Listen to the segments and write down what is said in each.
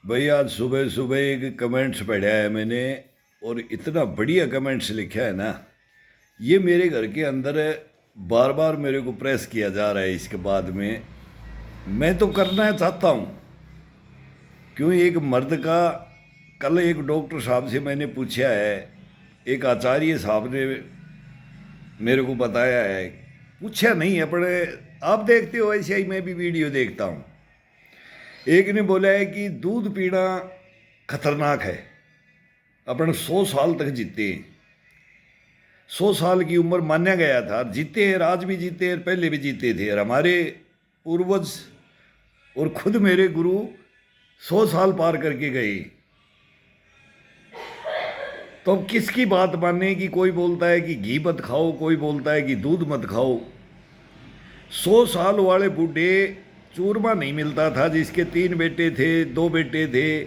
भाई आज सुबह सुबह एक कमेंट्स पढ़ा है मैंने। और इतना बढ़िया कमेंट्स लिखा है ना। ये मेरे घर के अंदर बार बार मेरे को प्रेस किया जा रहा है। इसके बाद में मैं तो करना चाहता हूँ। क्यों एक मर्द का, कल एक डॉक्टर साहब से मैंने पूछा है, एक आचार्य साहब ने मेरे को बताया है, पूछा नहीं अपने, आप देखते हो ऐसे ही मैं भी वीडियो देखता हूँ। एक ने बोला है कि दूध पीना खतरनाक है। अपन 100 साल तक जीते हैं। 100 साल की उम्र माना गया था। जीते हैं, आज भी जीते हैं, पहले भी जीते थे। और हमारे पूर्वज और खुद मेरे गुरु 100 साल पार करके गए। तो अब किसकी बात माने कि कोई बोलता है कि घी मत खाओ, कोई बोलता है कि दूध मत खाओ। 100 साल वाले बूढ़े, चूरमा नहीं मिलता था जिसके 3 बेटे थे, 2 बेटे थे,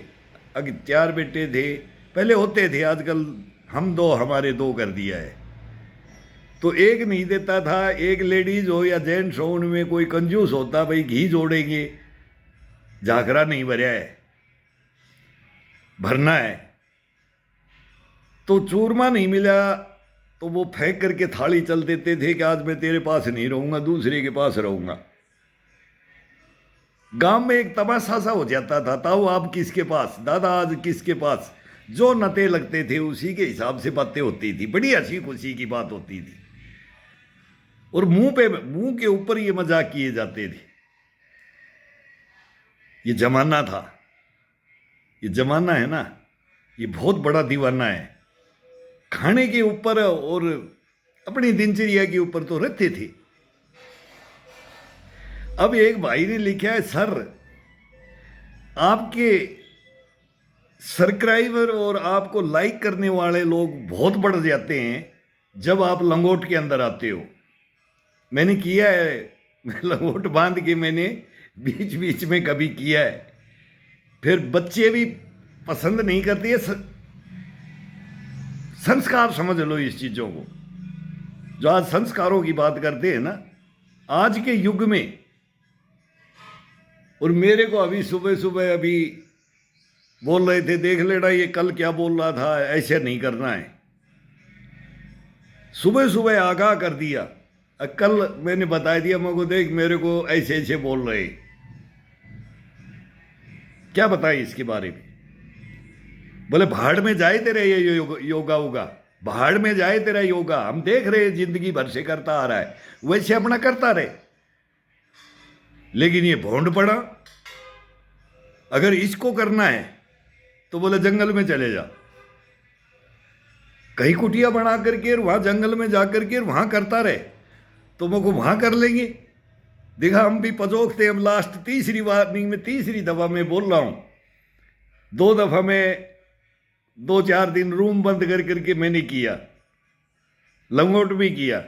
अगर 4 बेटे थे, पहले होते थे। आजकल हम 2 हमारे 2 कर दिया है। तो एक नहीं देता था। एक लेडीज हो या जेंट्स हो, उनमें कोई कंजूस होता, भाई घी जोड़ेंगे, झाकरा नहीं भरा है, भरना है। तो चूरमा नहीं मिला तो वो फेंक करके थाली चल देते थे कि आज मैं तेरे पास नहीं रहूंगा, दूसरे के पास रहूंगा। गांव में एक तमाशा सा हो जाता था, ताऊ आप किसके पास, दादा आज किसके पास। जो नते लगते थे उसी के हिसाब से बातें होती थी। बड़ी हंसी खुशी की बात होती थी। और मुंह के ऊपर ये मजाक किए जाते थे। ये जमाना था। ये जमाना है ना, ये बहुत बड़ा दीवाना है। खाने के ऊपर और अपनी दिनचर्या के ऊपर तो रहते थे। अब एक भाई ने लिखा है, सर आपके सब्सक्राइबर और आपको लाइक करने वाले लोग बहुत बढ़ जाते हैं जब आप लंगोट के अंदर आते हो। मैंने किया है, मैं लंगोट बांध के मैंने बीच बीच में कभी किया है। फिर बच्चे भी पसंद नहीं करते हैं। संस्कार समझ लो इस चीज़ों को। जो आज संस्कारों की बात करते हैं ना, आज के युग में। और मेरे को अभी सुबह सुबह अभी बोल रहे थे, देख लेना ये कल क्या बोल रहा था, ऐसे नहीं करना है। सुबह सुबह आगाह कर दिया। कल मैंने बता दिया, मेरे को देख मेरे को ऐसे ऐसे बोल रहे, क्या बताएं इसके बारे में। बोले भाड़ में जाए तेरा ये योगा होगा, भाड़ में जाए तेरा योगा। हम देख रहे हैं जिंदगी भर से करता आ रहा है, वैसे अपना करता रहे। लेकिन ये भोंड पड़ा, अगर इसको करना है तो बोले जंगल में चले जा, कहीं कुटिया बना करके वहां जंगल में जाकर के वहां करता रहे तो मुझको वहां कर लेंगे। देखा हम भी पजोखते। हम लास्ट तीसरी वार्निंग में, तीसरी दफा में बोल रहा हूं। 2 दफा में 2-4 दिन रूम बंद कर करके मैंने किया, लंगोट भी किया।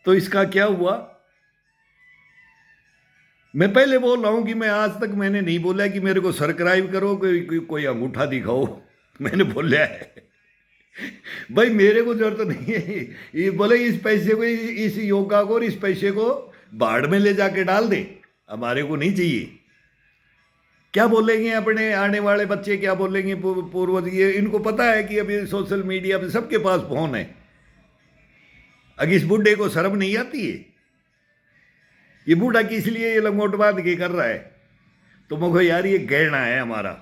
तो इसका क्या हुआ। मैं पहले बोल रहा हूं कि मैं आज तक मैंने नहीं बोला कि मेरे को सब्सक्राइब करो, कोई अंगूठा दिखाओ। मैंने बोला है भाई मेरे को जरूरत नहीं है। ये बोले इस पैसे को, इस योगा को और इस पैसे को बाढ़ में ले जाके डाल दे, हमारे को नहीं चाहिए। क्या बोलेंगे अपने आने वाले बच्चे, क्या बोलेंगे पूर्वज। ये इनको पता है कि अभी सोशल मीडिया पे सबके पास फोन है। अगर इस बूढ़े को शर्म नहीं आती है, ये बूढ़ा किस लिए ये लंगोट बांध के कर रहा है। तो मुझको यार ये गहना है हमारा।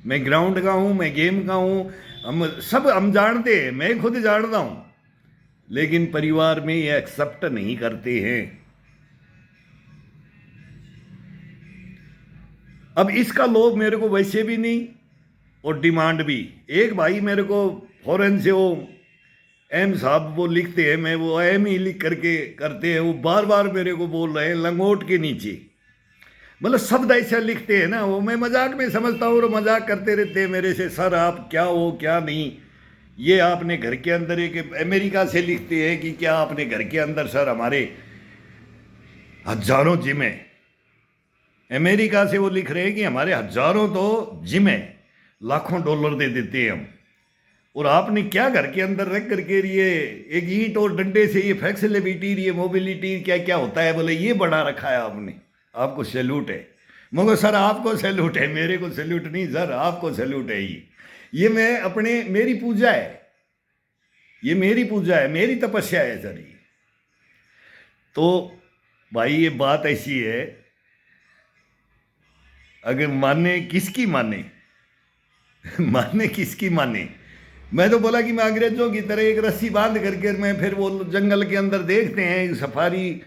मैं ग्राउंड का हूं, मैं गेम का हूं, हम जानते हैं, मैं खुद जानता हूं। लेकिन परिवार में ये एक्सेप्ट नहीं करते हैं। अब इसका लोभ मेरे को वैसे भी नहीं और डिमांड भी। एक भाई मेरे को फॉरेन से, वो एम साहब वो लिखते हैं, मैं वो एम ही लिख करके करते हैं, वो बार बार मेरे को बोल रहे हैं लंगोट के नीचे। मतलब शब्द ऐसा लिखते हैं ना, वो मैं मजाक में समझता हूँ और मजाक करते रहते हैं मेरे से, सर आप क्या हो क्या नहीं। ये आपने घर के अंदर, एक अमेरिका से लिखते हैं कि क्या आपने घर के अंदर, सर हमारे हजारों जिम है। अमेरिका से वो लिख रहे हैं कि हमारे हजारों तो जिम है, लाखों डॉलर दे देते हैं हम। और आपने क्या घर के अंदर रख करके ये एक ईंट और डंडे से ये फ्लेक्सिबिलिटी, ये मोबिलिटी क्या क्या होता है, बोले ये बना रखा है आपने, आपको सैल्यूट है। मगर सर आपको सैल्यूट है, मेरे को सैल्यूट नहीं सर, आपको सैल्यूट है। ये मैं अपने, मेरी पूजा है, ये मेरी पूजा है, मेरी तपस्या है सर ये। तो भाई ये बात ऐसी है, अगर माने किसकी माने माने किसकी माने। मैं तो बोला कि मैं अंग्रेजों की तरह एक रस्सी बांध करके मैं फिर वो जंगल के अंदर देखते हैं सफारी,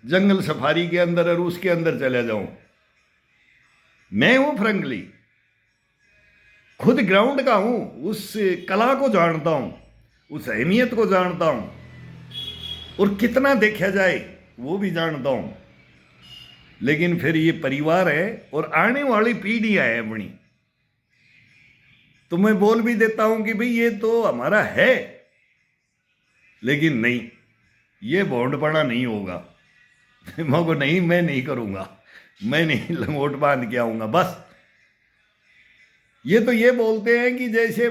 जंगल सफारी के अंदर और उसके अंदर चले जाऊं। मैं हूं फ्रैंकली, खुद ग्राउंड का हूं, उस कला को जानता हूं, उस अहमियत को जानता हूं, और कितना देखा जाए वो भी जानता हूं। लेकिन फिर ये परिवार है और आने वाली पीढ़ियां है अपनी, तो मैं बोल भी देता हूं कि भाई ये तो हमारा है, लेकिन नहीं, ये भोंडपना नहीं होगा। मगर नहीं, मैं नहीं करूंगा, मैं नहीं लंगोट बांध के आऊंगा बस। ये तो ये बोलते हैं कि जैसे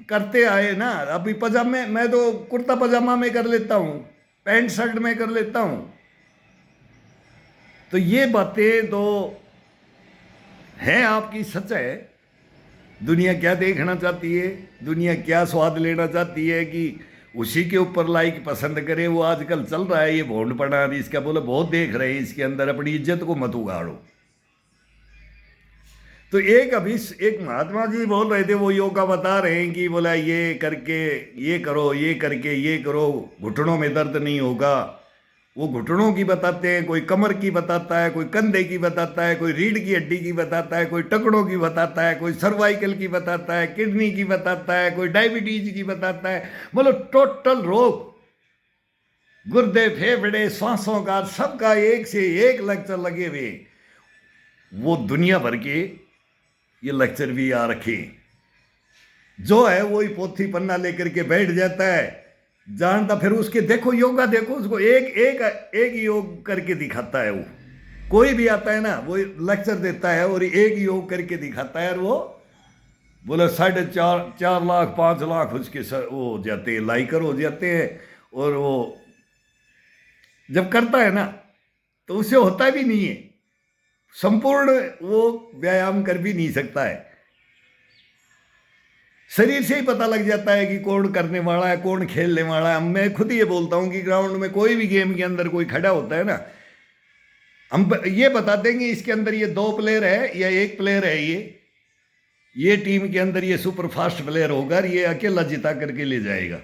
करते आए ना, अभी पजामे, मैं तो कुर्ता पजामा में कर लेता हूं, पैंट शर्ट में कर लेता हूं। तो ये बातें तो हैं आपकी, सच है। दुनिया क्या देखना चाहती है, दुनिया क्या स्वाद लेना चाहती है कि उसी के ऊपर लाइक पसंद करे। वो आजकल चल रहा है ये भोंडपना, इसका बोले बहुत देख रहे हैं, इसके अंदर अपनी इज्जत को मत उगाड़ो। तो एक महात्मा जी बोल रहे थे, वो योगा बता रहे हैं कि बोला ये करके ये करो, ये करके ये करो, घुटनों में दर्द नहीं होगा। वो घुटनों की बताते हैं, कोई कमर की बताता है, कोई कंधे की बताता है, कोई रीढ़ की हड्डी की बताता है, कोई टकड़ों की बताता है, कोई सर्वाइकल की बताता है, किडनी की बताता है, कोई डायबिटीज की बताता है। मतलब टोटल रोग, गुर्दे, फेफड़े, सांसों का, सबका एक से एक लेक्चर लगे हुए। वो दुनिया भर के ये लेक्चर भी आ रखे, जो है वही पोथी पन्ना लेकर के बैठ जाता है जानता। फिर उसके देखो योगा, देखो उसको एक एक एक योग करके दिखाता है। वो कोई भी आता है ना, वो लेक्चर देता है और एक योग करके दिखाता है, और वो बोला 4.5 लाख 5 लाख उसके वो हो जाते हैं, लाइकर हो जाते हैं। और वो जब करता है ना तो उससे होता भी नहीं है, संपूर्ण वो व्यायाम कर भी नहीं सकता है। शरीर से ही पता लग जाता है कि कौन करने वाला है, कौन खेलने वाला है। मैं खुद ये बोलता हूं कि ग्राउंड में कोई भी गेम के अंदर कोई खड़ा होता है ना, हम ये बता देंगे इसके अंदर ये 2 प्लेयर है या 1 प्लेयर है, ये टीम के अंदर ये सुपर फास्ट प्लेयर होगा, ये अकेला जिता करके ले जाएगा,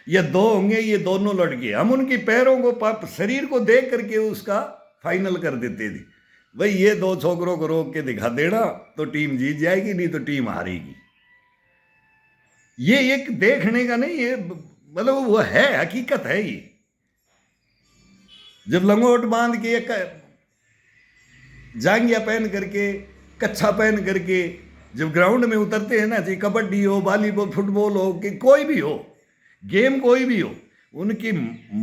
या 2 होंगे, ये दोनों लड़के। हम उनकी पैरों को, शरीर को देख करके उसका फाइनल कर देते थे। भाई ये 2 छोकरों को रोक के दिखा देना तो टीम जीत जाएगी, नहीं तो टीम हारेगी। ये एक देखने का नहीं, ये मतलब वो है, हकीकत है ये। जब लंगोट बांध के जांगिया पहन करके, कच्छा पहन करके जब ग्राउंड में उतरते हैं ना, चाहे कबड्डी हो, वॉलीबॉल, फुटबॉल हो, कि कोई भी हो गेम, कोई भी हो, उनकी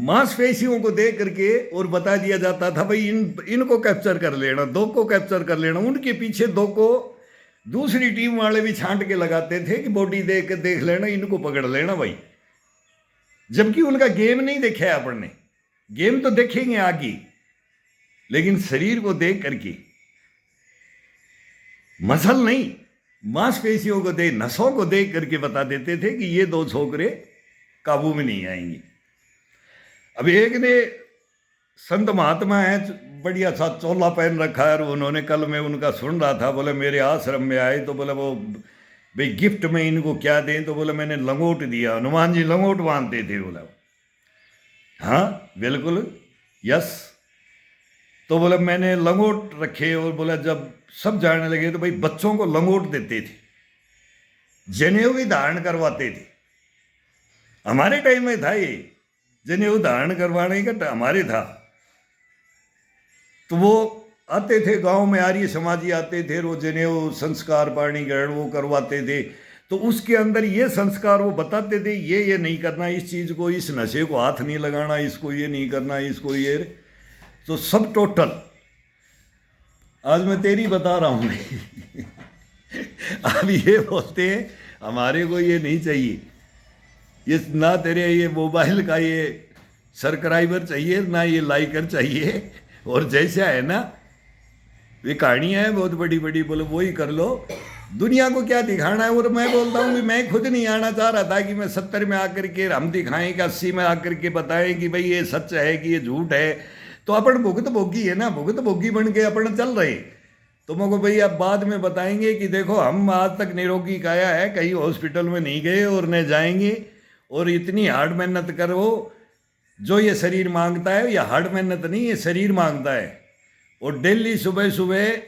मांसपेशियों को देख करके और बता दिया जाता था भाई इनको कैप्चर कर लेना, 2 को कैप्चर कर लेना। उनके पीछे 2 को दूसरी टीम वाले भी छांट के लगाते थे कि बॉडी देख लेना, इनको पकड़ लेना भाई। जबकि उनका गेम नहीं देखा है अपन ने, गेम तो देखेंगे आगे, लेकिन शरीर को देख करके, मसल नहीं, मांसपेशियों को देख, नसों को देख करके बता देते थे कि ये 2 छोकरे काबू में नहीं आएंगे। अब एक ने संत महात्मा है, बढ़िया सा चोला पहन रखा है, और उन्होंने, कल मैं उनका सुन रहा था, बोले मेरे आश्रम में आए तो बोले वो भाई गिफ्ट में इनको क्या दें, तो बोले मैंने लंगोट दिया। हनुमान जी लंगोट बांधते थे। बोला हाँ बिल्कुल, यस। तो बोले मैंने लंगोट रखे, और बोला जब सब जानने लगे तो भाई बच्चों को लंगोट देते थे, जनेऊ भी धारण करवाते थे। हमारे टाइम में था ये, जनेऊ धारण करवाने का हमारे था। तो वो आते थे गांव में, आर्य समाजी आते थे, वो जनेऊ संस्कार पाणी ग्रहण वो करवाते थे। तो उसके अंदर ये संस्कार वो बताते थे, ये नहीं करना, इस चीज़ को, इस नशे को हाथ नहीं लगाना, इसको ये नहीं करना, इसको ये। तो सब टोटल आज मैं तेरी बता रहा हूँ। अब ये बोलते हैं हमारे को ये नहीं चाहिए, ये ना तेरे ये मोबाइल का ये सब्सक्राइबर चाहिए, ना ये लाइकर चाहिए, और जैसा है ना ये कहानियाँ हैं बहुत बड़ी बड़ी, बोले वही कर लो, दुनिया को क्या दिखाना है। और मैं बोलता हूँ कि मैं खुद नहीं आना चाह रहा था कि मैं 70 में आकर के हम दिखाएं कि 80 में आकर के बताएं कि भाई ये सच है कि ये झूठ है। तो अपन भुगत भोगी है ना, भुगत भोगी बन के अपन चल रहे। तो मेरे को भाई अब बाद में बताएंगे कि देखो हम आज तक निरोगी काया है, कहीं हॉस्पिटल में नहीं गए और न जाएंगे, और इतनी हार्ड मेहनत करो जो ये शरीर मांगता है। या हार्ड मेहनत नहीं, ये शरीर मांगता है। और डेली सुबह सुबह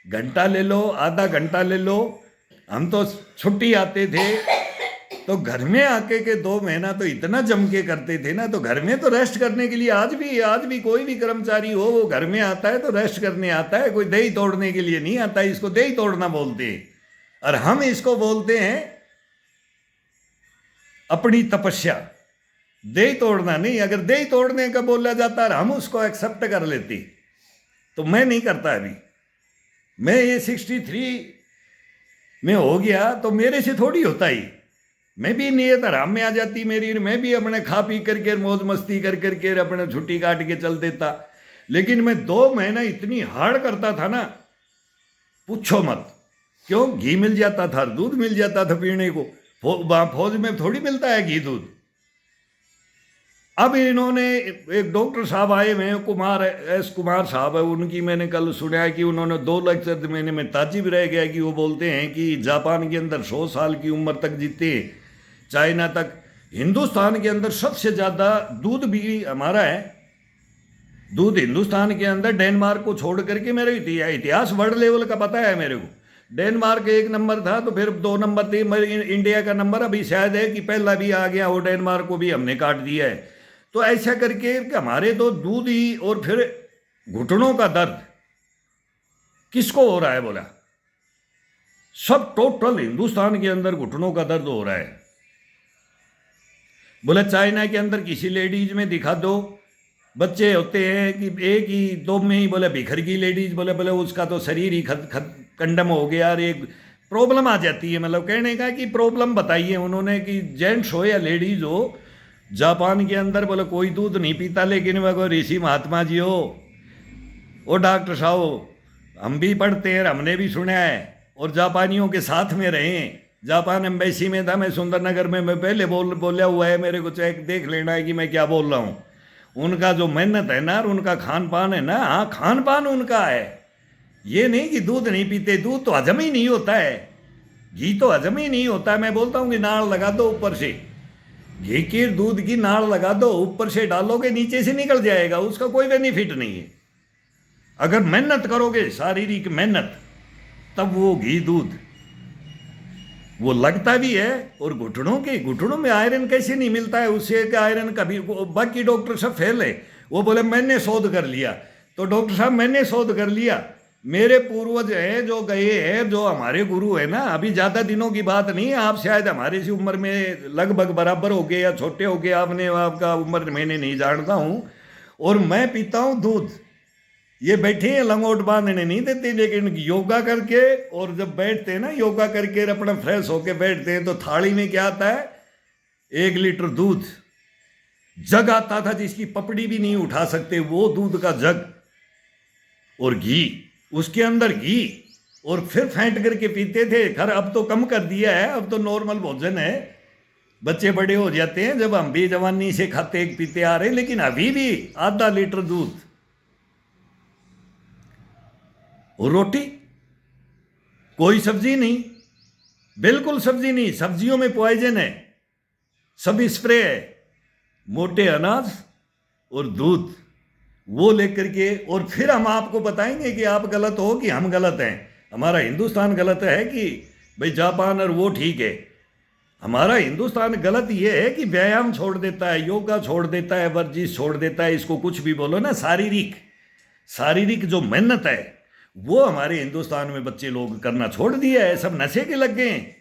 घंटा ले लो, आधा घंटा ले लो। हम तो छुट्टी आते थे तो घर में आके के 2 महीना तो इतना जम के करते थे ना, तो घर में तो रेस्ट करने के लिए आज भी कोई भी कर्मचारी हो वो घर में आता है तो रेस्ट करने आता है, कोई दही तोड़ने के लिए नहीं आता। इसको दही तोड़ना बोलते हैं, और हम इसको बोलते हैं अपनी तपस्या। दही तोड़ना नहीं, अगर दही तोड़ने का बोला जाता है हम उसको एक्सेप्ट कर लेते, तो मैं नहीं करता। अभी मैं ये 63 में हो गया तो मेरे से थोड़ी होता ही, मैं भी नियत आराम में आ जाती मेरी, मैं भी अपने खा पी करके मौज मस्ती कर करके अपने छुट्टी काट के चल देता। लेकिन मैं 2 महीना इतनी हार्ड करता था ना, पूछो मत। क्यों? घी मिल जाता था, दूध मिल जाता था पीने को। फौज में थोड़ी मिलता है घी दूध। अब इन्होंने एक डॉक्टर साहब आए हुए हैं, कुमार साहब है, उनकी मैंने कल सुना है कि उन्होंने 2 लेक्चर मैंने में ताज्जुब रह गया कि वो बोलते हैं कि जापान के अंदर 100 साल की उम्र तक जीते, चाइना तक। हिंदुस्तान के अंदर सबसे ज़्यादा दूध भी हमारा है। दूध हिंदुस्तान के अंदर डेनमार्क को छोड़ करके, मेरे इतिहास वर्ल्ड लेवल का पता है मेरे को। डेनमार्क 1 नंबर था, तो फिर 2 नंबर थी इंडिया का नंबर। अभी शायद है कि पहला भी आ गया, वो डेनमार्क को भी हमने काट दिया है। तो ऐसा करके कि हमारे तो दूध ही, और फिर घुटनों का दर्द किसको हो रहा है बोला? सब टोटल हिंदुस्तान के अंदर घुटनों का दर्द हो रहा है। बोले चाइना के अंदर किसी लेडीज में दिखा दो, बच्चे होते हैं कि 1 ही 2 में ही बोले बिखर गई लेडीज, बोले उसका तो शरीर ही कंडम हो गया। और एक प्रॉब्लम आ जाती है, मतलब कहने का कि प्रॉब्लम बताइए उन्होंने कि जेंट्स हो या लेडीज हो, जापान के अंदर बोले कोई दूध नहीं पीता, लेकिन वह कोई ऋषि महात्मा जी हो, वो डॉक्टर साहब, हम भी पढ़ते हैं, हमने भी सुना है और जापानियों के साथ में रहे। जापान एम्बेसी में था मैं, सुंदरनगर में। मैं पहले बोला हुआ है, मेरे को चेक देख लेना है कि मैं क्या बोल रहा हूँ। उनका जो मेहनत है ना, और उनका खान पान है ना, हाँ खान पान उनका है। ये नहीं कि दूध नहीं पीते, दूध तो हजम ही नहीं होता है, घी तो हजम ही नहीं होता है। मैं बोलता हूँ कि नाड़ लगा दो ऊपर से, घी की दूध की नाड़ लगा दो, ऊपर से डालोगे नीचे से निकल जाएगा, उसका कोई बेनिफिट नहीं है। अगर मेहनत करोगे, शारीरिक मेहनत, तब वो घी दूध वो लगता भी है। और घुटनों में आयरन कैसे नहीं मिलता है? उससे कि आयरन कभी, बाकी डॉक्टर सब फेल है। वो बोले मैंने शोध कर लिया, तो डॉक्टर साहब मैंने शोध कर लिया, मेरे पूर्वज हैं जो गए हैं, जो हमारे गुरु है ना, अभी ज़्यादा दिनों की बात नहीं है, आप शायद हमारी सी उम्र में लगभग बराबर हो गए या छोटे हो गए, आपका उम्र मैंने नहीं जानता हूँ। और मैं पीता हूँ दूध। ये बैठे हैं लंगोट बांधने नहीं देते, लेकिन योगा करके, और जब बैठते हैं ना योगा करके अपना फ्रेश होके बैठते हैं, तो थाली में क्या आता है? 1 लीटर दूध। जग आता था जिसकी पपड़ी भी नहीं उठा सकते, वो दूध का जग, और घी, उसके अंदर घी, और फिर फेंट करके पीते थे। खैर अब तो कम कर दिया है, अब तो नॉर्मल भोजन है, बच्चे बड़े हो जाते हैं, जब हम भी जवानी से खाते पीते आ रहे हैं, लेकिन अभी भी आधा लीटर दूध और रोटी, कोई सब्जी नहीं, बिल्कुल सब्जी नहीं। सब्जियों में पॉइजन है, सब स्प्रे है। मोटे अनाज और दूध वो लेकर के, और फिर हम आपको बताएंगे कि आप गलत हो कि हम गलत हैं, हमारा हिंदुस्तान गलत है कि भाई जापान और वो ठीक है। हमारा हिंदुस्तान गलत ये है कि व्यायाम छोड़ देता है, योगा छोड़ देता है, वर्जिश छोड़ देता है, इसको कुछ भी बोलो ना, शारीरिक जो मेहनत है वो हमारे हिंदुस्तान में बच्चे लोग करना छोड़ दिया है, सब नशे के लग गए हैं।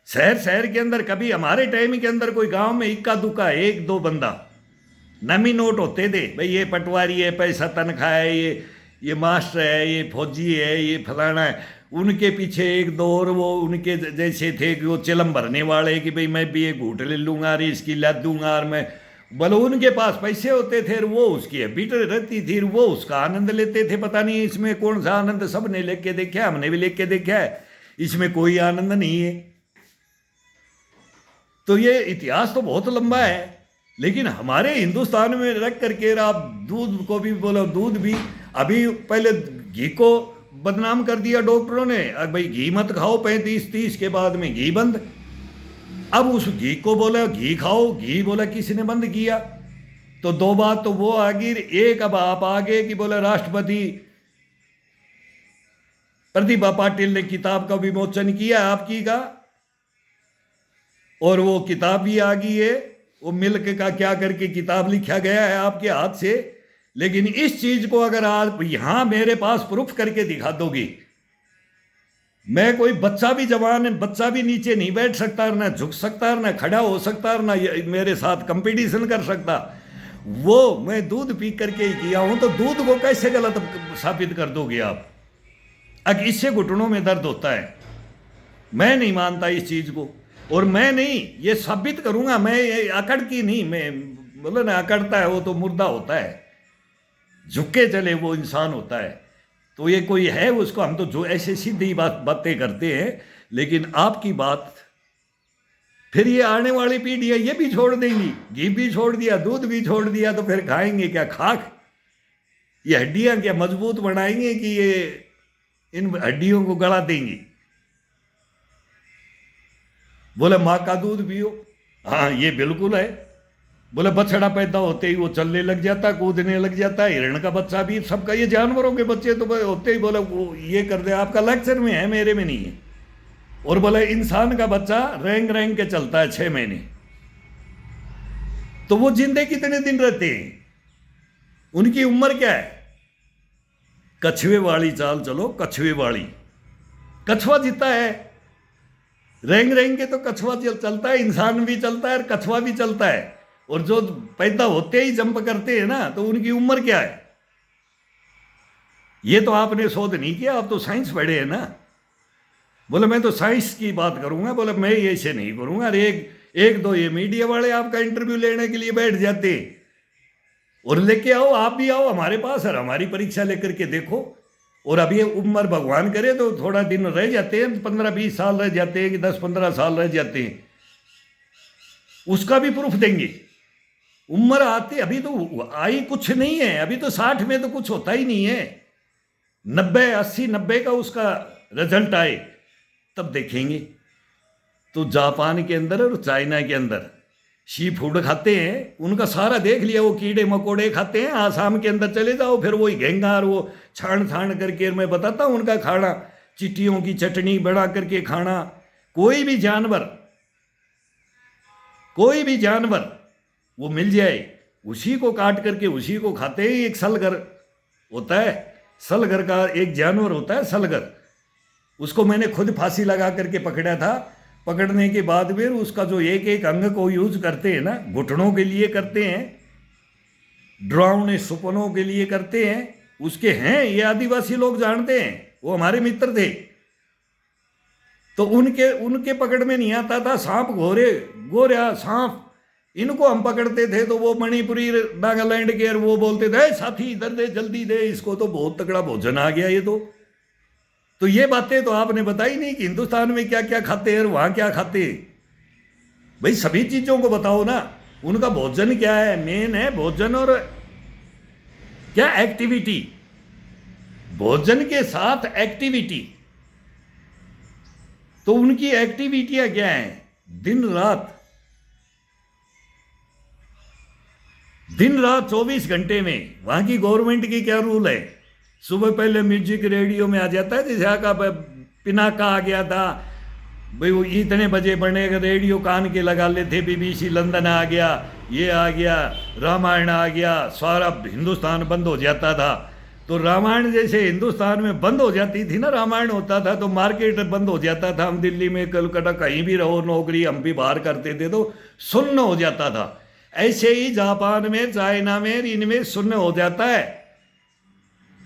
शहर के अंदर, कभी हमारे टाइम के अंदर कोई गांव में इक्का दुक्का 1-2 बंदा नमी नोट होते थे, भाई ये पटवारी है, पैसा तनख्वाह है, ये मास्टर है, ये फौजी है, ये फलाना है, उनके पीछे 1-2 और वो उनके जैसे थे कि वो चिलम भरने वाले कि भाई मैं भी ये घूट ले लूँगा और इसकी लद दूंगा और मैं, बोले उनके पास पैसे होते थे, वो उसकी हैबिट रहती थी, वो उसका आनंद लेते थे। पता नहीं इसमें कौन सा आनंद, सबने लेके देखा, हमने भी लेके देखा है, इसमें कोई आनंद नहीं है। तो ये इतिहास तो बहुत लंबा है, लेकिन हमारे हिंदुस्तान में रख करके आप दूध को भी बोलो, दूध भी अभी पहले घी को बदनाम कर दिया डॉक्टरों ने, अब भाई घी मत खाओ, 35-30 के बाद में घी बंद। अब उस घी को बोला घी खाओ, घी बोला किसी ने बंद किया। तो दो बात तो वो आ गई, एक अब आप आगे कि बोले राष्ट्रपति प्रतिभा पाटिल ने किताब का विमोचन किया आपकी का, और वो किताब भी आ गई है, वो मिल्क का क्या करके किताब लिखा गया है आपके हाथ से। लेकिन इस चीज को अगर आप यहां मेरे पास प्रूफ करके दिखा दोगी, मैं कोई बच्चा भी जवान है, बच्चा भी नीचे नहीं बैठ सकता, ना झुक सकता, ना खड़ा हो सकता, ना मेरे साथ कंपटीशन कर सकता, वो मैं दूध पी करके ही किया हूं। तो दूध को कैसे गलत साबित कर दोगे आप? अब इससे घुटनों में दर्द होता है, मैं नहीं मानता इस चीज को, और मैं नहीं ये साबित करूंगा। मैं ये अकड़ की नहीं, मैं बोले ना अकड़ता है वो तो मुर्दा होता है, झुके चले वो इंसान होता है। तो ये कोई है उसको, हम तो जो ऐसे सीधी बातें करते हैं, लेकिन आपकी बात फिर ये आने वाली पीढ़ी है ये भी छोड़ देंगी, घी भी छोड़ दिया, दूध भी छोड़ दिया, तो फिर खाएंगे क्या खाक? ये हड्डियां क्या मजबूत बनाएंगे कि ये इन हड्डियों को गला देंगी? बोले माँ का दूध पियो, हाँ ये बिल्कुल है। बोले बछड़ा पैदा होते ही वो चलने लग जाता, कूदने लग जाता, हिरण का बच्चा भी, सबका, ये जानवरों के बच्चे तो होते ही बोले वो ये कर दे। आपका लेक्चर में है, मेरे में नहीं है। और बोले इंसान का बच्चा रेंग रेंग के चलता है 6 महीने। तो वो जिंदे कितने दिन रहते हैं? उनकी उम्र क्या है? कछुए वाली चाल चलो, कछुए वाली। कछुआ जीता है, रेंग रेंग के तो कछुआ चलता है, इंसान भी चलता है और कछुआ भी चलता है। और जो पैदा होते ही जंप करते हैं ना, तो उनकी उम्र क्या है? ये तो आपने शोध नहीं किया, आप तो साइंस पढ़े हैं ना। बोले मैं तो साइंस की बात करूंगा, बोले मैं ये ऐसे नहीं करूंगा। अरे एक दो ये मीडिया वाले आपका इंटरव्यू लेने के लिए बैठ जाते, और लेके आओ, आप भी आओ हमारे पास और हमारी परीक्षा लेकर के देखो। और अब ये उम्र भगवान करे तो थोड़ा दिन रह जाते हैं, 15-20 साल रह जाते हैं कि 10-15 साल रह जाते हैं, उसका भी प्रूफ देंगे। उम्र आती अभी तो आई कुछ नहीं है, अभी तो 60 में तो कुछ होता ही नहीं है। 90, 80, 90 का उसका रिजल्ट आए तब देखेंगे। तो जापान के अंदर और चाइना के अंदर सी फूड खाते हैं, उनका सारा देख लिया, वो कीड़े मकोड़े खाते हैं। आसाम के अंदर चले जाओ, फिर वही घेंगार वो छान छान करके मैं बताता हूँ उनका खाना, चिट्टियों की चटनी बना करके खाना। कोई भी जानवर वो मिल जाए, उसी को काट करके उसी को खाते हैं। एक सलगर होता है, सलगर का एक जानवर होता है सलगर, उसको मैंने खुद फांसी लगा करके पकड़ा था। पकड़ने के बाद फिर उसका जो एक एक अंग को यूज करते हैं ना, घुटनों के लिए करते हैं, डरावने सपनों के लिए करते हैं, उसके हैं ये आदिवासी लोग जानते हैं, वो हमारे मित्र थे। तो उनके पकड़ में नहीं आता था सांप, गोरा सांप, इनको हम पकड़ते थे तो वो मणिपुरी नागालैंड के, वो बोलते थे साथी इधर दे, जल्दी दे, इसको तो बहुत तगड़ा भोजन आ गया ये तो ये बातें तो आपने बताई नहीं कि हिंदुस्तान में क्या क्या खाते हैं और वहां क्या खाते हैं। भाई सभी चीजों को बताओ ना, उनका भोजन क्या है, मेन है भोजन और क्या एक्टिविटी, भोजन के साथ एक्टिविटी। तो उनकी एक्टिविटियां क्या है? दिन रात 24 घंटे में। वहां की गवर्नमेंट की क्या रूल है? सुबह पहले म्यूजिक रेडियो में आ जाता है, जैसे का पिनाका आ गया था भाई, वो इतने बजे बनेगा, रेडियो कान के लगा लेते, BBC लंदन आ गया, ये आ गया, रामायण आ गया, सारा हिंदुस्तान बंद हो जाता था। तो रामायण जैसे हिंदुस्तान में बंद हो जाती थी ना, रामायण होता था तो मार्केट बंद हो जाता था। हम दिल्ली में, कलकत्ता, कहीं भी रहो, नौकरी हम भी बाहर करते थे तो सुन्न हो जाता था। ऐसे ही जापान में, चाइना में, इनमें सुन्न हो जाता है।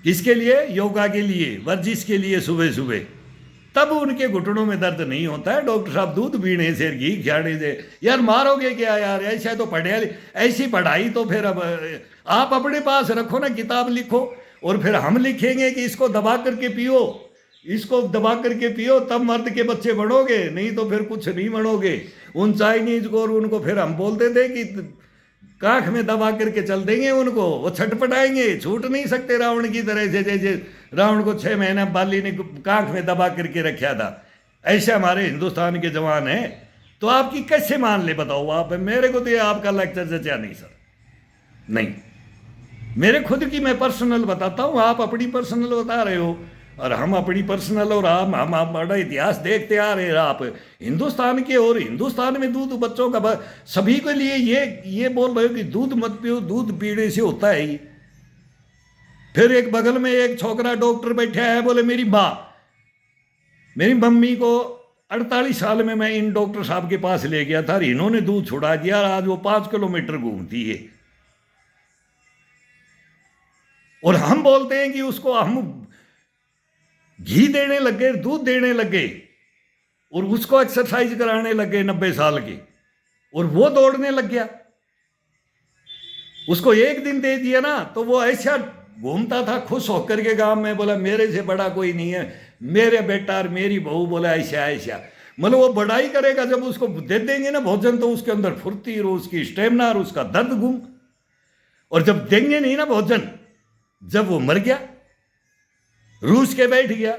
किसके लिए? योगा के लिए, वर्जिश के लिए सुबह सुबह। तब उनके घुटनों में दर्द नहीं होता है। डॉक्टर साहब दूध पीने से, घी खाने से, यार मारोगे क्या यार, ऐसा तो पढ़े, ऐसी पढ़ाई तो फिर अब आप अपने पास रखो ना, किताब लिखो, और फिर हम लिखेंगे कि इसको दबा करके पियो, इसको दबा करके पियो, तब मर्द के बच्चे बढ़ोगे, नहीं तो फिर कुछ नहीं बढ़ोगे। उन चाइनीज को और उनको फिर हम बोलते थे कि काख में दबा करके चल देंगे उनको, वो छटपटाएंगे, छूट नहीं सकते रावण की तरह से, जैसे रावण को 6 महीने बाली ने काख में दबा करके रखा था, ऐसे हमारे हिंदुस्तान के जवान हैं। तो आपकी कैसे मान ले बताओ आप, मेरे को तो ये आपका लेक्चर जचा नहीं सर, नहीं, मेरे खुद की मैं पर्सनल बताता हूँ, आप अपनी पर्सनल बता रहे हो, और हम अपनी पर्सनल, और हम बड़ा इतिहास देखते आ रहे हैं आप हिंदुस्तान के, और हिंदुस्तान में दूध बच्चों का सभी के लिए ये बोल रहे हो कि दूध मत पियो, दूध पीने से होता है। फिर एक बगल में एक छोकरा डॉक्टर बैठा है, बोले मेरी मम्मी को 48 साल में मैं इन डॉक्टर साहब के पास ले गया था, इन्होंने दूध छुड़ा दिया, आज वो 5 किलोमीटर घूमती है। और हम बोलते हैं कि उसको हम घी देने लगे, दूध देने लगे, और उसको एक्सरसाइज कराने लगे 90 साल के, और वो दौड़ने लग गया। उसको एक दिन दे दिया ना, तो वो ऐसा घूमता था खुश होकर के गांव में, बोला मेरे से बड़ा कोई नहीं है, मेरे बेटा और मेरी बहू, बोला ऐसा ऐसा, मतलब वो बड़ाई करेगा। जब उसको दे देंगे ना भोजन, तो उसके अंदर फुर्ती और उसकी स्टेमिना और उसका दर्द गुम, और जब देंगे नहीं ना भोजन, जब वो मर गया, रूस के बैठ गया,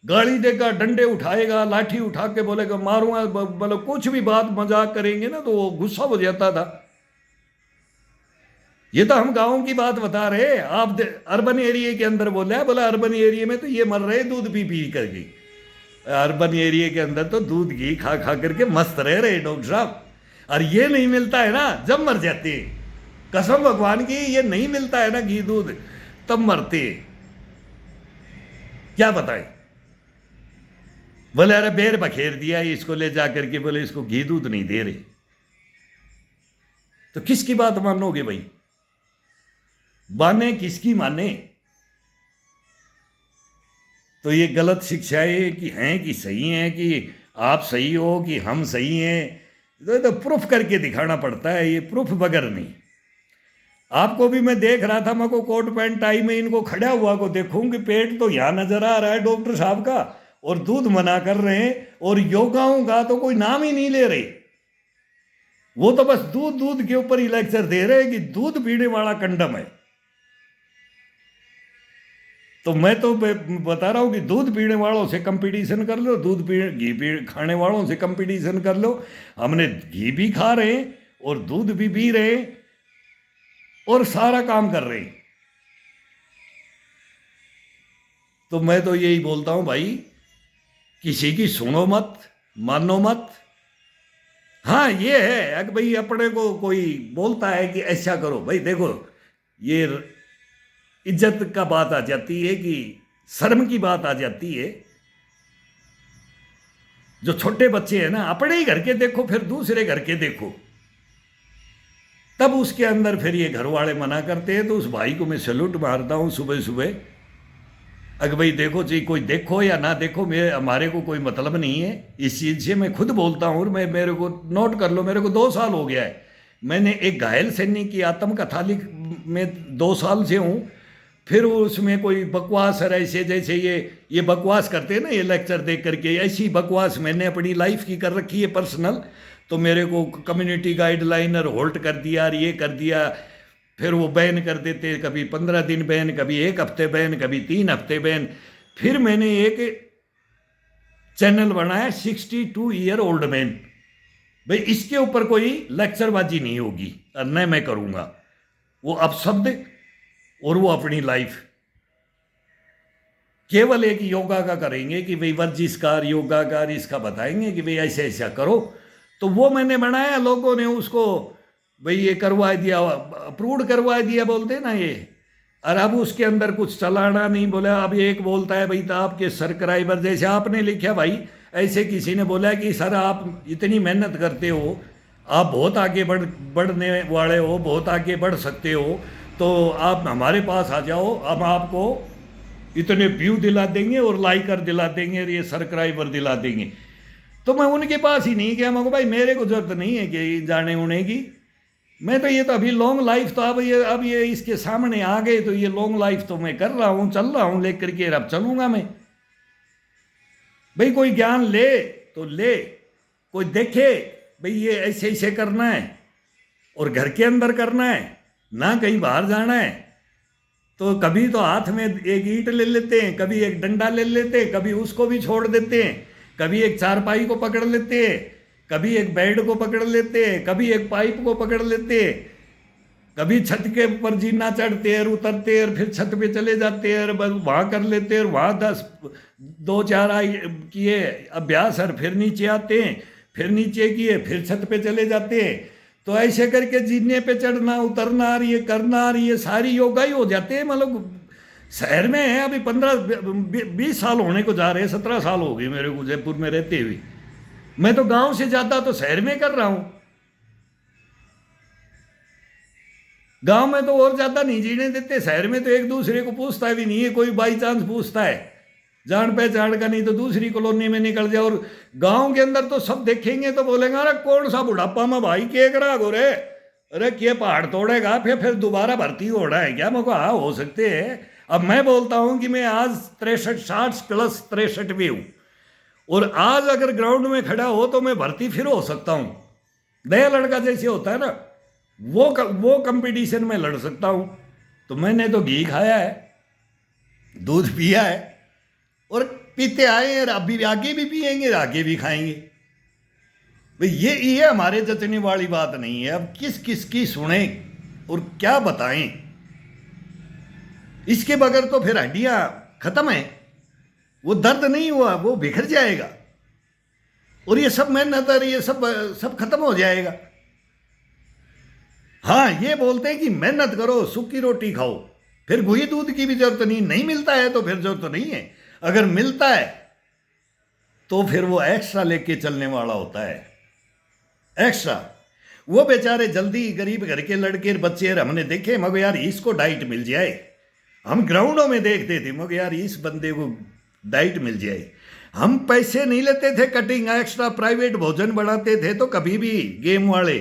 गाली देगा, डंडे उठाएगा, लाठी उठा के बोलेगा मारूंगा, बोले कुछ भी बात मजाक करेंगे ना, तो वो गुस्सा हो जाता था। ये तो हम गांव की बात बता रहे, आप अर्बन एरिया के अंदर बोला अर्बन एरिया में तो ये मर रहे दूध पी करके, अर्बन एरिया के अंदर तो दूध घी खा खा करके मस्त रहे डॉक्टर साहब। और ये नहीं मिलता है ना, जब मर जाते हैं, कसम भगवान की, ये नहीं मिलता है ना घी दूध, तब मरते हैं। क्या बताए, बोले अरे बेर बखेर दिया इसको ले जाकर के, बोले इसको घी दूध नहीं दे रहे, तो किसकी बात मानोगे भाई, माने किसकी माने। तो ये गलत शिक्षाएं कि हैं कि सही हैं, कि आप सही हो कि हम सही हैं, तो प्रूफ करके दिखाना पड़ता है, ये प्रूफ बगैर नहीं। आपको भी मैं देख रहा था, मैं को कोट पैंट टाई में इनको खड़ा हुआ को देखूं कि पेट तो यहां नजर आ रहा है डॉक्टर साहब का, और दूध मना कर रहे हैं, और योगाओं का तो कोई नाम ही नहीं ले रहे, वो तो बस दूध के ऊपर ही लेक्चर दे रहे हैं कि दूध पीने वाला कंडम है। तो मैं तो बता रहा हूं कि दूध पीने वालों से कंपटीशन कर लो, घी खाने वालों से कंपटीशन कर लो। हमने घी भी खा रहे हैं और दूध भी पी रहे हैं और सारा काम कर रहे हैं। तो मैं तो यही बोलता हूं भाई, किसी की सुनो मत, मानो मत। हाँ ये है कि भाई अपने को कोई बोलता है कि ऐसा करो, भाई देखो ये इज्जत का बात आ जाती है, कि शर्म की बात आ जाती है। जो छोटे बच्चे हैं ना, अपने ही घर के देखो फिर दूसरे घर के देखो, तब उसके अंदर फिर ये घर वाले मना करते हैं। तो उस भाई को मैं सैल्यूट मारता हूँ सुबह सुबह। अगर भाई देखो जी, कोई देखो या ना देखो, हमारे को कोई मतलब नहीं है इस चीज़ से। मैं खुद बोलता हूँ, मेरे को नोट कर लो, मेरे को 2 साल हो गया है, मैंने एक घायल सैनिक की आत्मकथा में 2 साल से हूँ। फिर उसमें कोई बकवास है ऐसे, जैसे ये बकवास करते हैं ना, ये लेक्चर देख करके, ऐसी बकवास मैंने अपनी लाइफ की कर रखी है पर्सनल। तो मेरे को कम्युनिटी गाइडलाइनर होल्ड कर दिया और ये कर दिया, फिर वो बैन कर देते, कभी 15 दिन बैन, कभी 1 हफ्ते बैन, कभी 3 हफ्ते बैन। फिर मैंने एक चैनल बनाया 62 ईयर ओल्ड मैन, भाई इसके ऊपर कोई लेक्चरबाजी नहीं होगी और न मैं करूँगा। वो अपशब्द और वो अपनी लाइफ केवल एक योगा का करेंगे कि भाई वर्जिशकार योगाकार इसका बताएंगे कि भाई ऐसे ऐसा करो। तो वो मैंने बनाया, लोगों ने उसको भाई ये करवा दिया, अप्रूव्ड करवा दिया बोलते ना ये। और अब उसके अंदर कुछ चलाना नहीं बोला। अब एक बोलता है भाई तो आपके सब्सक्राइबर, जैसे आपने लिखा भाई, ऐसे किसी ने बोला कि सर आप इतनी मेहनत करते हो, आप बहुत आगे बढ़ने वाले हो, बहुत आगे बढ़ सकते हो, तो आप हमारे पास आ जाओ, हम आपको इतने व्यू दिला देंगे और लाइकर दिला देंगे और ये सब्सक्राइबर दिला देंगे। तो मैं उनके पास ही नहीं गया। मैं भाई मेरे को जरूरत नहीं है कि जाने उने की। मैं तो ये तो अभी लॉन्ग लाइफ तो अब ये इसके सामने आ गए तो ये लॉन्ग लाइफ तो मैं कर रहा हूँ, चल रहा हूँ लेकर के, अब चलूंगा मैं। भाई कोई ज्ञान ले तो ले, कोई देखे भाई ये ऐसे ऐसे करना है और घर के अंदर करना है, ना कहीं बाहर जाना है। तो कभी तो हाथ में एक ईंट ले लेते हैं, कभी एक डंडा ले लेते हैं, कभी उसको भी छोड़ देते हैं, कभी एक चारपाई को पकड़ लेते हैं, कभी एक बेड को पकड़ लेते हैं, कभी एक पाइप को पकड़ लेते हैं, कभी छत के ऊपर जीना चढ़ते हैं, उतरते हैं, फिर छत पे चले जाते हैं, वहाँ कर लेते हैं, वहाँ 2-4 किए अभ्यास, और फिर नीचे आते हैं, फिर नीचे किए, फिर छत पे चले जाते हैं। तो ऐसे करके जीने पे चढ़ना उतरना और ये करना और ये सारी योगा ही हो जाते हैं। मतलब शहर में है अभी 15-20 साल होने को जा रहे हैं, 17 साल हो गए मेरे को जयपुर में रहते हुए। मैं तो गांव से ज़्यादा तो शहर में कर रहा हूं। गांव में तो और ज़्यादा नहीं जीने देते, शहर में तो एक दूसरे को पूछता भी नहीं है, कोई बाई चांस पूछता है, जान पहचान का नहीं तो दूसरी कॉलोनी में निकल जाए। और गांव के अंदर तो सब देखेंगे तो बोलेंगे अरे कौन सा बुढ़ापा में भाई के करा गो रे, अरे के पहाड़ तोड़ेगा, फिर दोबारा भर्ती हो रहा है क्या? मैं हाँ हो सकते हैं। अब मैं बोलता हूं कि मैं आज 63 प्लस 63 भी हूं, और आज अगर ग्राउंड में खड़ा हो तो मैं भर्ती फिर हो सकता हूं। नया लड़का जैसे होता है ना, वो कंपटीशन में लड़ सकता हूं। तो मैंने तो घी खाया है, दूध पिया है, और पीते आए हैं, अभी आगे भी पिएंगे, आगे भी खाएंगे। भाई ये हमारे जचने वाली बात नहीं है। अब किस की सुने और क्या बताएं, इसके बगैर तो फिर हड्डियां खत्म है, वो दर्द नहीं हुआ वो बिखर जाएगा, और ये सब मेहनत और ये सब खत्म हो जाएगा। हाँ ये बोलते हैं कि मेहनत करो, सूखी रोटी खाओ, फिर घी दूध की भी जरूरत नहीं मिलता है तो फिर जरूरत नहीं है। अगर मिलता है तो फिर वो एक्स्ट्रा लेके चलने वाला होता है, एक्स्ट्रा। वो बेचारे जल्दी गरीब घर के लड़के बच्चे हमने देखे, मगर यार इसको डाइट मिल जाए। हम ग्राउंडों में देखते थे, मगर यार इस बंदे को डाइट मिल जाए। हम पैसे नहीं लेते थे, कटिंग एक्स्ट्रा प्राइवेट भोजन बनाते थे तो कभी भी गेम वाले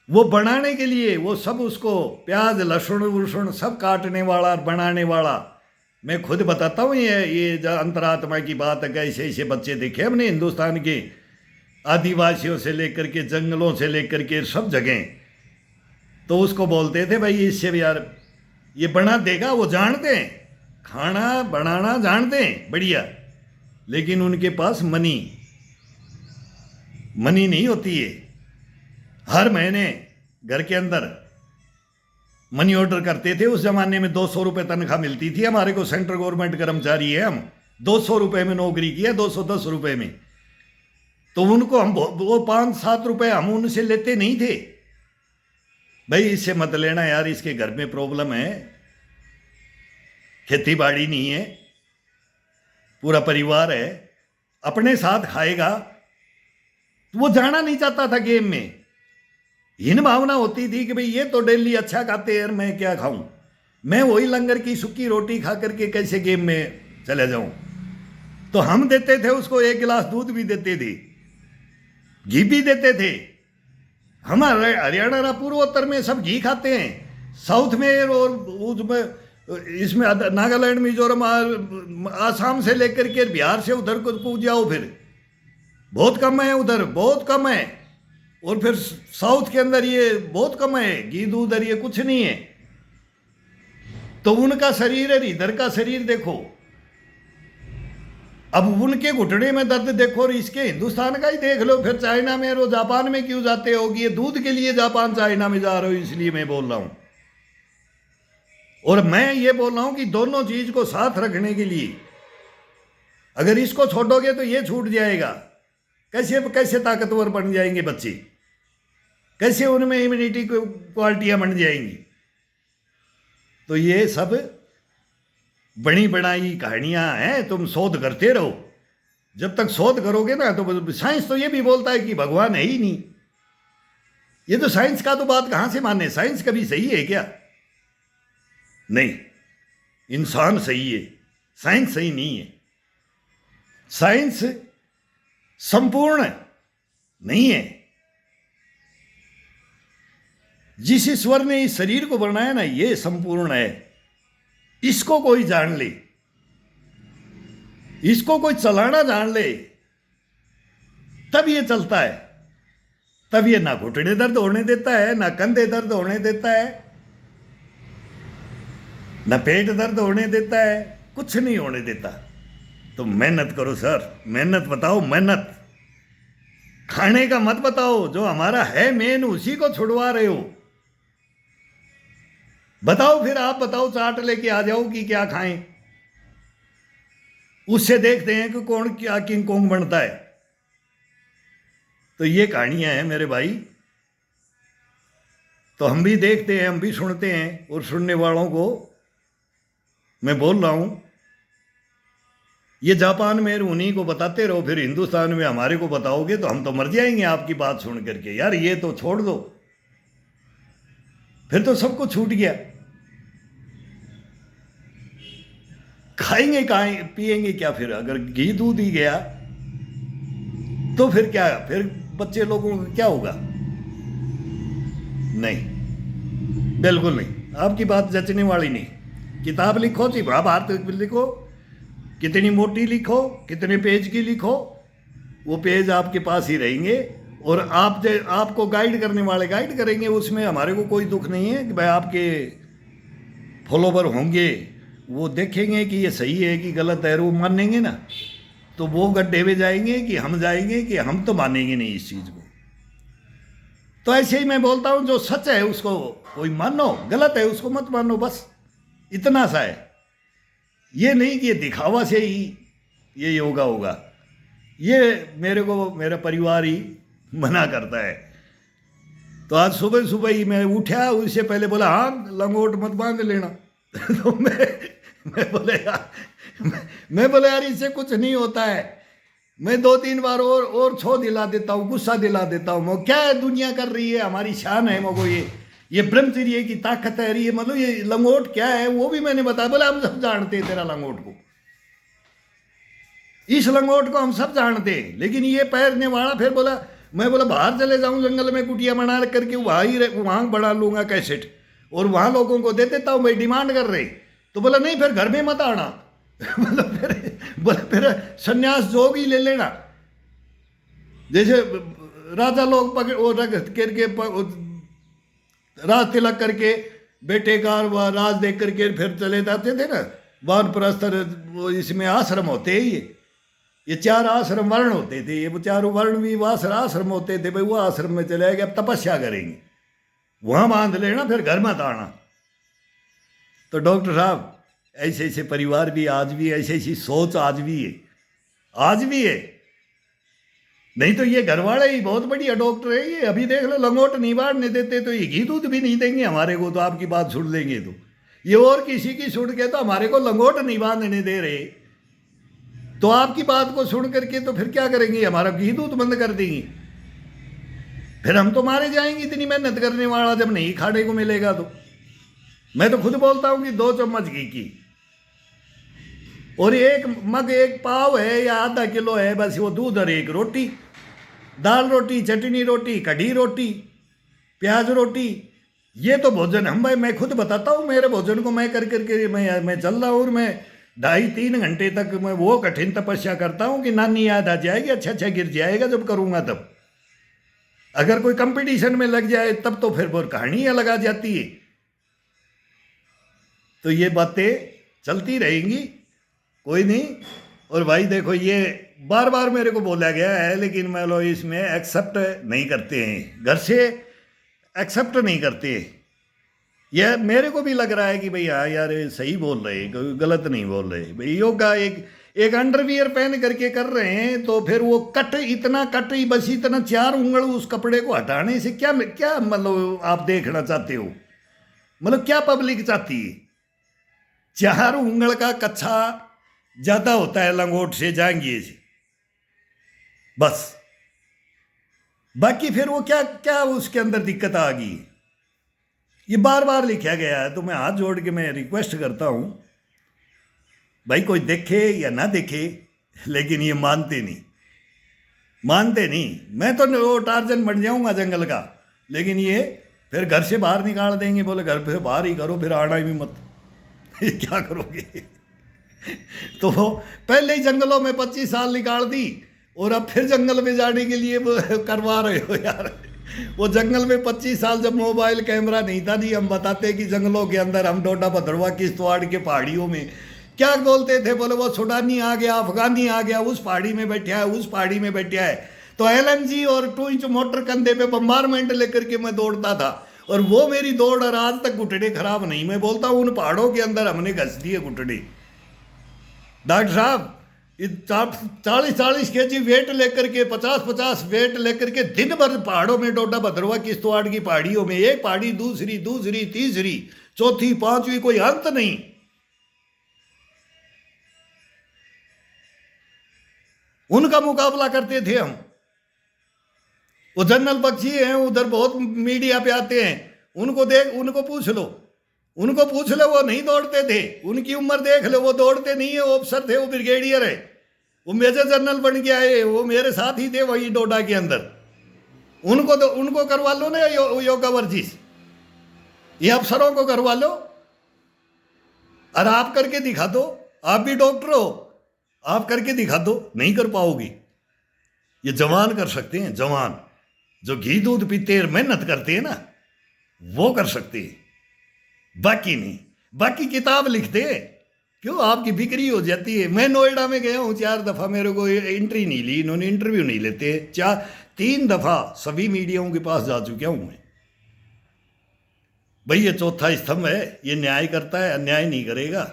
वो बनाने के लिए वो सब उसको प्याज लहसुन वसुन सब काटने वाला और बनाने वाला। मैं खुद बताता हूँ, ये अंतरात्मा की बात है। ऐसे ऐसे बच्चे देखे हमने हिंदुस्तान के आदिवासियों से लेकर के जंगलों से लेकर के सब जगह। तो उसको बोलते थे भाई इससे भी यार ये बना देगा, वो जानते हैं खाना बनाना जानते हैं बढ़िया, लेकिन उनके पास मनी नहीं होती है। हर महीने घर के अंदर मनी ऑर्डर करते थे। उस जमाने में 200 रुपये तनख्वाह मिलती थी हमारे को, सेंट्रल गवर्नमेंट कर्मचारी है हम, 200 रुपये में नौकरी किया, 210 रुपये में। तो उनको हम वो 5-7 रुपये हम उनसे लेते नहीं थे। भाई इससे मत लेना यार, इसके घर में प्रॉब्लम है, खेती बाड़ी नहीं है, पूरा परिवार है, अपने साथ खाएगा। तो वो जाना नहीं चाहता था गेम में। हीन भावना होती थी कि भाई ये तो डेली अच्छा खाते हैं, मैं क्या खाऊं, मैं वही लंगर की सूखी रोटी खा करके कैसे गेम में चले जाऊं। तो हम देते थे उसको 1 गिलास दूध भी देते थे, घी भी देते थे। हमारे हरियाणा पूर्वोत्तर में सब घी खाते हैं, साउथ में और उसमें इसमें नागालैंड मिजोरम आसाम से लेकर के बिहार से उधर को कूद जाओ, फिर बहुत कम है, उधर बहुत कम है। और फिर साउथ के अंदर ये बहुत कम है, घी दूध और ये कुछ नहीं है। तो उनका शरीर है, इधर का शरीर देखो। अब उनके घुटने में दर्द देखो और इसके हिंदुस्तान का ही देख लो। फिर चाइना में और जापान में क्यों जाते होगी? ये दूध के लिए जापान चाइना में जा रहे हो, इसलिए मैं बोल रहा हूं। और मैं ये बोल रहा हूं कि दोनों चीज को साथ रखने के लिए, अगर इसको छोड़ोगे तो ये छूट जाएगा। कैसे ताकतवर बन जाएंगे बच्चे, कैसे उनमें इम्यूनिटी क्वालिटियां बन जाएंगी? तो ये सब बनी बनाई कहानियां हैं, तुम शोध करते रहो। जब तक शोध करोगे ना, तो साइंस तो ये भी बोलता है कि भगवान है ही नहीं। ये तो साइंस का तो बात कहां से माने, साइंस कभी सही है क्या? नहीं। इंसान सही है, साइंस सही नहीं है। साइंस संपूर्ण नहीं है। जिस ईश्वर ने इस शरीर को बनाया ना, ये संपूर्ण है। इसको कोई जान ले, इसको कोई चलाना जान ले, तब ये चलता है। तब ये ना घुटने दर्द होने देता है, ना कंधे दर्द होने देता है, ना पेट दर्द होने देता है, कुछ नहीं होने देता। तो मेहनत करो सर, मेहनत बताओ, मेहनत। खाने का मत बताओ, जो हमारा है मेन उसी को छुड़वा रहे हो। बताओ, फिर आप बताओ, चाट लेके आ जाओ कि क्या खाएं। उससे देखते हैं कि कौन क्या किंग कोंग बनता है। तो ये कहानियां हैं मेरे भाई। तो हम भी देखते हैं, हम भी सुनते हैं, और सुनने वालों को मैं बोल रहा हूं, ये जापान में उन्हीं को बताते रहो, फिर हिंदुस्तान में हमारे को बताओगे तो हम तो मर जाएंगे आपकी बात सुन करके। यार ये तो छोड़ दो, फिर तो सब कुछ छूट गया। खाएंगे कहाँ, पिएंगे क्या फिर? अगर घी दूध ही गया तो फिर क्या? फिर बच्चे लोगों को क्या होगा? नहीं, बिल्कुल नहीं। आपकी बात जचने वाली नहीं। किताब लिखो, जी महाभारत लिखो, कितनी मोटी लिखो, कितने पेज की लिखो, वो पेज आपके पास ही रहेंगे। और आपको गाइड करने वाले गाइड करेंगे। उसमें हमारे को कोई दुख नहीं है कि भाई आपके फॉलोवर होंगे, वो देखेंगे कि ये सही है कि गलत है, वो मानेंगे ना, तो वो गड्ढे में जाएंगे कि हम जाएंगे कि हम तो मानेंगे नहीं इस चीज़ को। तो ऐसे ही मैं बोलता हूँ, जो सच है उसको कोई मानो, गलत है उसको मत मानो, बस इतना सा है। ये नहीं कि ये दिखावा से ही ये योगा होगा। ये मेरे को मेरा परिवार ही मना करता है। तो आज सुबह सुबह ही मैं उठा, उससे पहले बोला हाँ लंगोट मत बांध लेना। तो मैं बोले यार इससे कुछ नहीं होता है। मैं 2-3 बार और छो दिला देता हूँ, गुस्सा दिला देता हूँ। मैं क्या है, दुनिया कर रही है, हमारी शान है मगो, ये ब्रह्मचर्य की ताकत है। ये मतलब ये लंगोट क्या है वो भी मैंने बताया। बोला हम सब जानते हैं तेरा लंगोट को, इस लंगोट को हम सब जानते हैं, लेकिन ये पैरने वाला। फिर बोला, मैं बोला बाहर चले जाऊं जंगल में कुटिया बना करके वहां बना लूंगा कैसेट, और वहां लोगों को दे देता हूं, मैं डिमांड कर रहे। तो बोला नहीं फिर घर में मत आना। बोला फिर संन्यास जोग ही ले लेना। जैसे राजा लोग पकड़ वो रख करके राज तिलक करके बेटे का राज देख करके फिर चले जाते थे ना वानप्रस्थ। इसमें आश्रम होते हैं, ये 4 आश्रम वर्ण होते थे। ये 4 वर्ण भी आश्रम होते थे। भाई वो आश्रम में चले गए, अब तपस्या करेंगे, वहां बांध लेना, फिर घर मत आना। तो डॉक्टर साहब ऐसे ऐसे परिवार भी आज भी, ऐसी ऐसी सोच आज भी है, आज भी है। नहीं तो ये घर वाले ही बहुत बढ़िया डॉक्टर है। ये अभी देख लो, लंगोट नहीं बांधने देते तो ये घी दूध भी नहीं देंगे हमारे को। तो आपकी बात सुन लेंगे तो ये और किसी की सुन के तो हमारे को लंगोट नहीं बांधने दे रहे। तो आपकी बात को सुन करके तो फिर क्या करेंगे, हमारा घी दूध बंद कर देंगे। फिर हम तो मारे जाएंगे, इतनी मेहनत करने वाला जब नहीं खाने को मिलेगा तो। मैं तो खुद बोलता हूं कि 2 चम्मच घी की और 1 मग 1 पाव है या आधा किलो है, बस वो दूध और 1 रोटी, दाल रोटी, चटनी रोटी, कढ़ी रोटी, प्याज रोटी, ये तो भोजन हम। भाई मैं खुद बताता हूँ, मेरे भोजन को मैं कर करके मैं चल रहा हूँ। और मैं 2.5-3 घंटे तक मैं वो कठिन तपस्या करता हूँ कि नानी याद आ जाएगी, अच्छा गिर जाएगा जब करूँगा तब। अगर कोई कंपटीशन में लग जाए तब तो फिर वो कहानी अलग आ जाती है। तो ये बातें चलती रहेंगी, कोई नहीं। और भाई देखो, ये बार बार मेरे को बोला गया है, लेकिन मैं लोग इसमें एक्सेप्ट नहीं करते हैं, घर से एक्सेप्ट नहीं करते। यह मेरे को भी लग रहा है कि भाई हाँ यार सही बोल रहे, गलत नहीं बोल रहे। भाई योगा एक अंडरवियर पहन करके कर रहे हैं, तो फिर वो इतना कट ही बस इतना 4 उंगल उस कपड़े को हटाने से क्या मतलब आप देखना चाहते हो? मतलब क्या पब्लिक चाहती है? 4 उंगल का कच्छा ज्यादा होता है लंगोट से, जाएंगे से, बस। बाकी फिर वो क्या उसके अंदर दिक्कत आ गई? ये बार बार लिखा गया है। तो मैं हाथ जोड़ के मैं रिक्वेस्ट करता हूं भाई कोई देखे या ना देखे, लेकिन ये मानते नहीं, मानते नहीं। मैं तो वो टार्जन बन जाऊंगा जंगल का, लेकिन ये फिर घर से बाहर निकाल देंगे, बोले घर से बाहर ही करो, फिर आना भी मत। ये क्या करोगे? तो पहले ही जंगलों में 25 साल निकाल दी, और अब फिर जंगल में जाने के लिए करवा रहे हो यार। वो जंगल में 25 साल जब मोबाइल कैमरा नहीं था, नहीं हम बताते कि जंगलों के अंदर हम डोडा भद्रवा किश्तवाड़ के पहाड़ियों में क्या बोलते थे, बोले वो सुडानी आ गया, अफगानी आ गया, उस पहाड़ी में बैठा है, उस पहाड़ी में बैठा है। तो LMG और 2 इंच मोटर कंधे पे बम्बारमेंट लेकर के मैं दौड़ता था, और वो मेरी दौड़ और आज तक घुटने खराब नहीं। मैं बोलता हूँ उन पहाड़ों के अंदर हमने घस दिए घुटने। डॉक्टर साहब 40-40 kg वेट लेकर के, 50-50 वेट लेकर के दिन भर पहाड़ों में, डोडा भद्रवा किश्तवाड़ की पहाड़ियों में, एक पहाड़ी दूसरी दूसरी तीसरी चौथी पांचवी, कोई अंत नहीं। उनका मुकाबला करते थे हम। वो जनरल बख्शी हैं, उधर बहुत मीडिया पे आते हैं, उनको पूछ लो, उनको पूछ लो, वो नहीं दौड़ते थे। उनकी उम्र देख लो, वो दौड़ते नहीं है, वो अफसर थे, वो ब्रिगेडियर है, वो मेजर जनरल बन के आए, वो मेरे साथ ही थे वही डोडा के अंदर। उनको करवा लो ना योगा वर्जिश, ये अफसरों को करवा लो, और आप करके दिखा दो। आप भी डॉक्टर हो, आप करके दिखा दो। नहीं कर पाओगी। ये जवान कर सकते हैं, जवान जो घी दूध पीते हैं, मेहनत करते हैं ना, वो कर सकते हैं, बाकी नहीं। बाकी किताब लिखते हैं, क्यों आपकी बिक्री हो जाती है। मैं नोएडा में गया हूँ 4 दफ़ा, मेरे को एंट्री नहीं ली, इन्होंने इंटरव्यू नहीं लेते। 3 दफ़ा सभी मीडियाओं के पास जा चुका हूँ मैं। भाई ये चौथा स्तंभ है, ये न्याय करता है, अन्याय नहीं करेगा।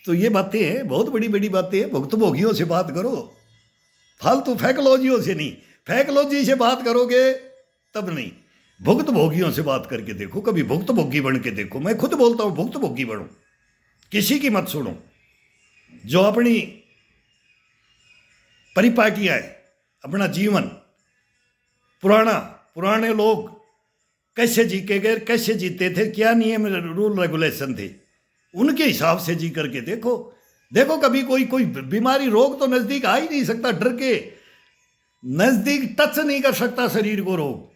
तो ये बातें हैं, बहुत बड़ी बड़ी बातें हैं। भुक्तभोगियों से बात करो, फालतू फैकलॉजियों से नहीं। फैकलॉजी से बात करोगे तब नहीं, भुक्तभोगियों से बात करके देखो, कभी भुक्तभोगी बन के देखो। मैं खुद बोलता हूँ भुक्तभोगी बनो, किसी की मत सुनो। जो अपनी परिपाटियाँ है, अपना जीवन, पुराने लोग कैसे जी के गए, कैसे जीते थे, क्या नियम रूल रेगुलेशन थे, उनके हिसाब से जी करके देखो। देखो कभी कोई बीमारी, रोग तो नजदीक आ ही नहीं सकता, डर के नजदीक टच नहीं कर सकता शरीर को रोग।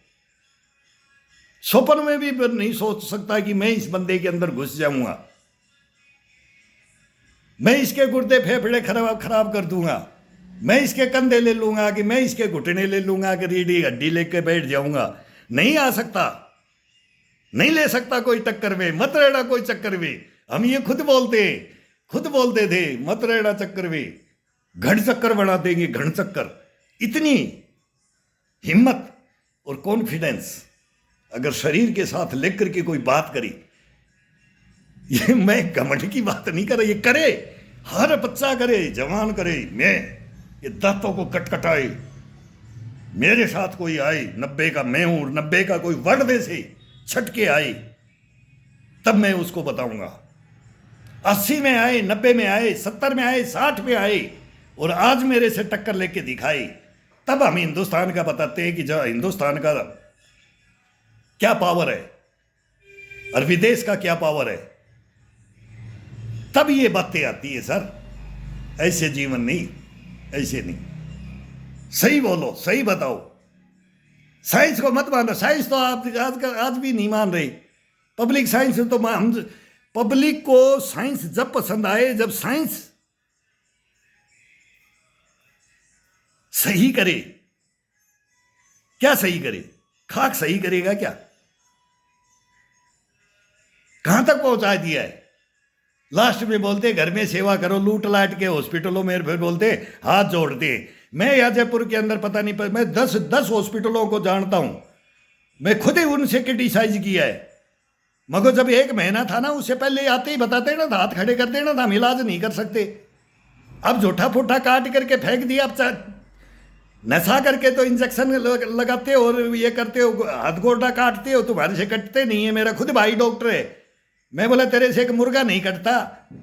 स्वप्न में भी नहीं सोच सकता कि मैं इस बंदे के अंदर घुस जाऊंगा, मैं इसके गुर्दे फेफड़े खराब कर दूंगा, मैं इसके कंधे ले लूंगा, कि मैं इसके घुटने ले लूंगा, कि रीढ़ी हड्डी लेके बैठ जाऊंगा। नहीं आ सकता, नहीं ले सकता कोई टक्कर में, मत रहना कोई चक्कर में। हम ये खुद बोलते थे, मत रहना चक्कर में, घड़ चक्कर बना देंगे, घड़ चक्कर। इतनी हिम्मत और कॉन्फिडेंस अगर शरीर के साथ लेकर के कोई बात करी, ये मैं घमंड की बात नहीं कर रहा, ये करे, हर बच्चा करे, जवान करे। मैं ये दांतों को कटकटाए, मेरे साथ कोई आए, 90 का मैं हूं, 90 का कोई वर्ड में से छटके आए, तब मैं उसको बताऊंगा। 80 में आए, 90 में आए, 70 में आए, 60 में आए, और आज मेरे से टक्कर लेके दिखाई, तब हम हिंदुस्तान का बताते हैं कि जो हिंदुस्तान का क्या पावर है और विदेश का क्या पावर है, तब ये बातें आती है सर। ऐसे जीवन नहीं, ऐसे नहीं। सही बोलो, सही बताओ, साइंस को मत मानो। साइंस तो आप आज भी नहीं मान रहे। पब्लिक साइंस तो हम, पब्लिक को साइंस जब पसंद आए, जब साइंस सही करे। क्या सही करे? खाक सही करेगा क्या? कहां तक पहुंचा दिया है? लास्ट में बोलते घर में सेवा करो, लूट लाट के हॉस्पिटलों में फिर बोलते हाथ जोड़ते। मैं यहाँ जयपुर के अंदर पता नहीं, पर मैं 10 हॉस्पिटलों को जानता हूं, मैं खुद ही उनसे क्रिटिसाइज किया है। मगर जब 1 महीना था ना, उससे पहले आते ही बताते ना, हाथ खड़े कर देना था, हम इलाज नहीं कर सकते। अब झूठा फूठा काट करके फेंक दिया। अब नशा करके तो इंजेक्शन लगाते हो और ये करते हो, हाथ गोड़ा काटते हो, तुम्हारे से कटते नहीं है। मेरा खुद भाई डॉक्टर है। मैं बोला तेरे से एक मुर्गा नहीं कटता,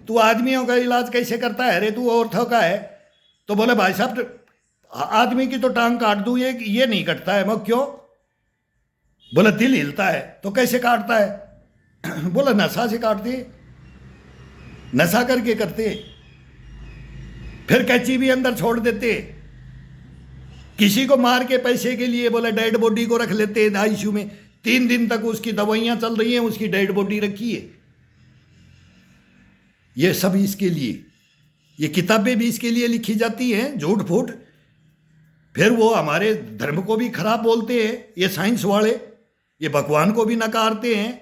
तू आदमियों का इलाज कैसे करता है रे, तू औरतों का है? तो बोले भाई साहब आदमी की तो टांग काट दूं, ये नहीं कटता है। मैं क्यों? बोला दिल हिलता है। तो कैसे काटता है? बोला नशा से काटते, नशा करके करते। फिर कैची भी अंदर छोड़ देते, किसी को मार के पैसे के लिए बोला डेड बॉडी को रख लेते हैं आईसीयू में, 3 दिन तक उसकी दवाइयां चल रही हैं, उसकी डेड बॉडी रखी है। ये सब इसके लिए, ये किताबें भी इसके लिए लिखी जाती हैं, झूठ फूट। फिर वो हमारे धर्म को भी खराब बोलते हैं, ये साइंस वाले, ये भगवान को भी नकारते हैं,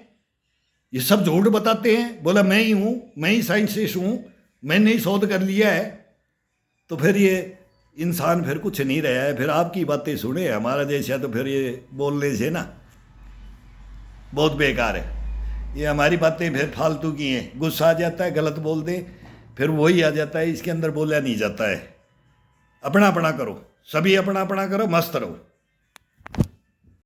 ये सब झूठ बताते हैं। बोला मैं ही हूँ, मैं ही साइंटिस्ट हूँ, मैंने ही शोध कर लिया है। तो फिर ये इंसान फिर कुछ नहीं रहा है, फिर आपकी बातें सुने हमारा जैसा, तो फिर ये बोलने से ना बहुत बेकार है। ये हमारी बातें फिर फालतू की हैं, गुस्सा आ जाता है, गलत बोल दे, फिर वही आ जाता है, इसके अंदर बोला नहीं जाता है। अपना अपना करो, सभी अपना अपना करो, मस्त रहो।